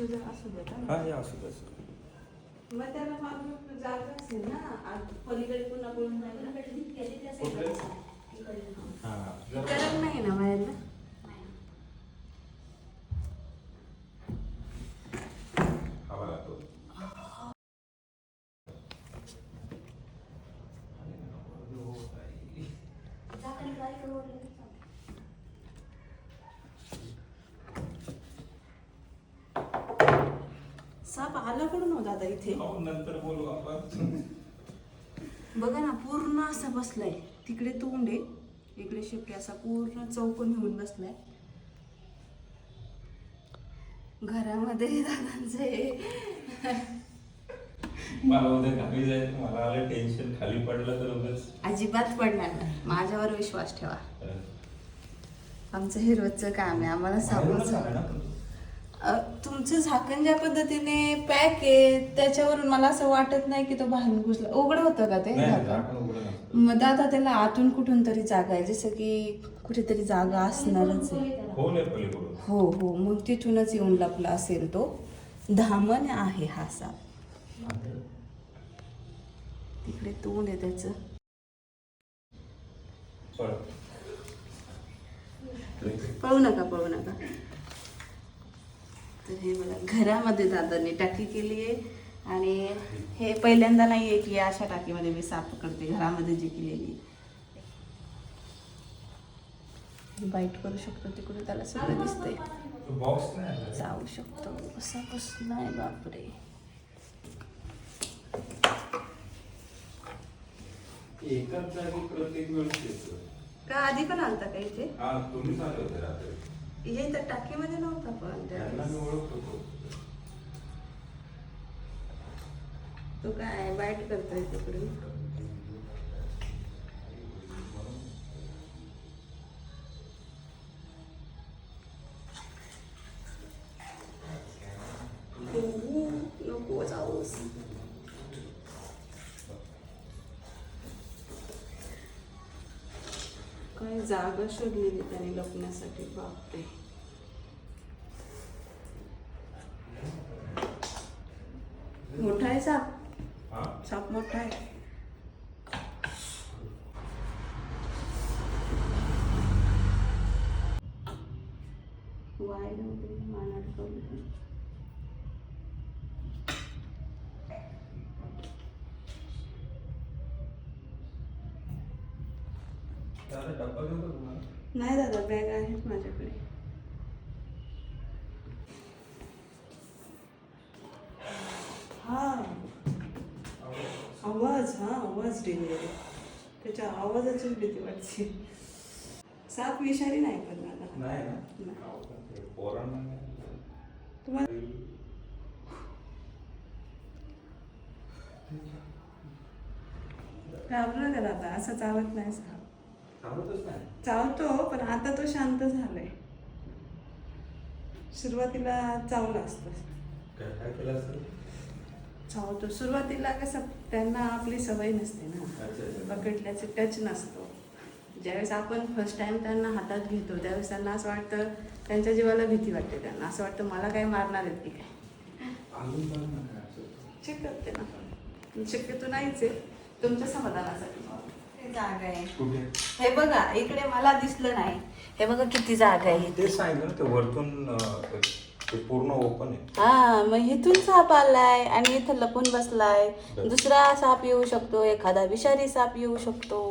असू देत हा हे असू दे मग त्याला मागून जागा असेल ना पलीकडे पुन्हा बोलून गरम नाही ना बाहेरला साप आला कुठून होता आता इथे नंतर बोलू आपण बघा ना पूर्ण असा बसलाय तिकडे तोंड आहे इकडे शेपटी असा पूर्ण चौकोन होऊन बसलाय घरामध्ये दादांचे मला उद्या गावी जायचं मला आलं टेन्शन खाली पडलं तर उगाच अजिबात पडणार नाही माझ्यावर विश्वास ठेवा आमचं हे रोजचं काम आहे आम्हाला सांगून तुमचं झाकण ज्या पद्धतीने पॅक आहे त्याच्यावरून मला असं वाटत नाही की तो बाहेरून घुसला उघड होतं का ते मग दादा त्याला आतून कुठून तरी जागा आहे जसं की कुठेतरी जागा असणारच आहे हो हो मग तिथूनच येऊन लपला असेल तो धामण आहे हा साप तिकडे तोंड आहे त्याचं पळू नका तर हे बघा घरामध्ये दादांनी टाकी केली आहे आणि हे पहिल्यांदा नाही आहे की अशा टाकीमध्ये मी साप पकडते घरामध्ये जी केलेली बाईट करू शकतो तिकडे त्याला सगळं दिसतंय जाऊ शकतो असा कसं नाही बापरे एकाच जागी प्रत्येक वेळेस येतो का आधी पण आलता का इथे तुम्ही आले होते रात्री हे तर टाकीमध्ये नव्हता पण मी ओळखतो तो काय बाईट करतोय तिकडून नको जाऊस काय जागा शोधलेली त्याने लपण्यासाठी बापरे मोठा आहे साप मोठा आहे वाय नव्हते मानाड करून नाही दादा बॅग आहेत माझ्याकडे आवाज डिलिव्हरी त्याच्या आवाजाची भीती वाटते साप विषारी नाही पण तुम्हाला घाबरला का दादा असं चावत नाही चावतो पण आता तो शांत झालाय सुरुवातीला चावला असतो चावतो सुरुवातीला कसं त्यांना आपली सवय नसते ना पकडल्याचे टच नसतो ज्यावेळेस आपण फर्स्ट टाइम त्यांना हातात घेतो त्यावेळेस त्यांना असं वाटतं त्यांच्या जीवाला भीती वाटते त्यांना असं वाटतं मला काय मारणार आहेत की काय चेक करते ना शक्यतो नाहीच आहे तुमच्या समाधानासाठी जागा आहे हे बघा इकडे मला दिसलं नाही हे बघा किती जागा आहे ते सांगितलं ना ते वरतून ते पूर्ण ओपन आहे हा मग इथून साप आलाय आणि इथं लपून बसलाय दुसरा साप येऊ शकतो एखादा विषारी साप येऊ शकतो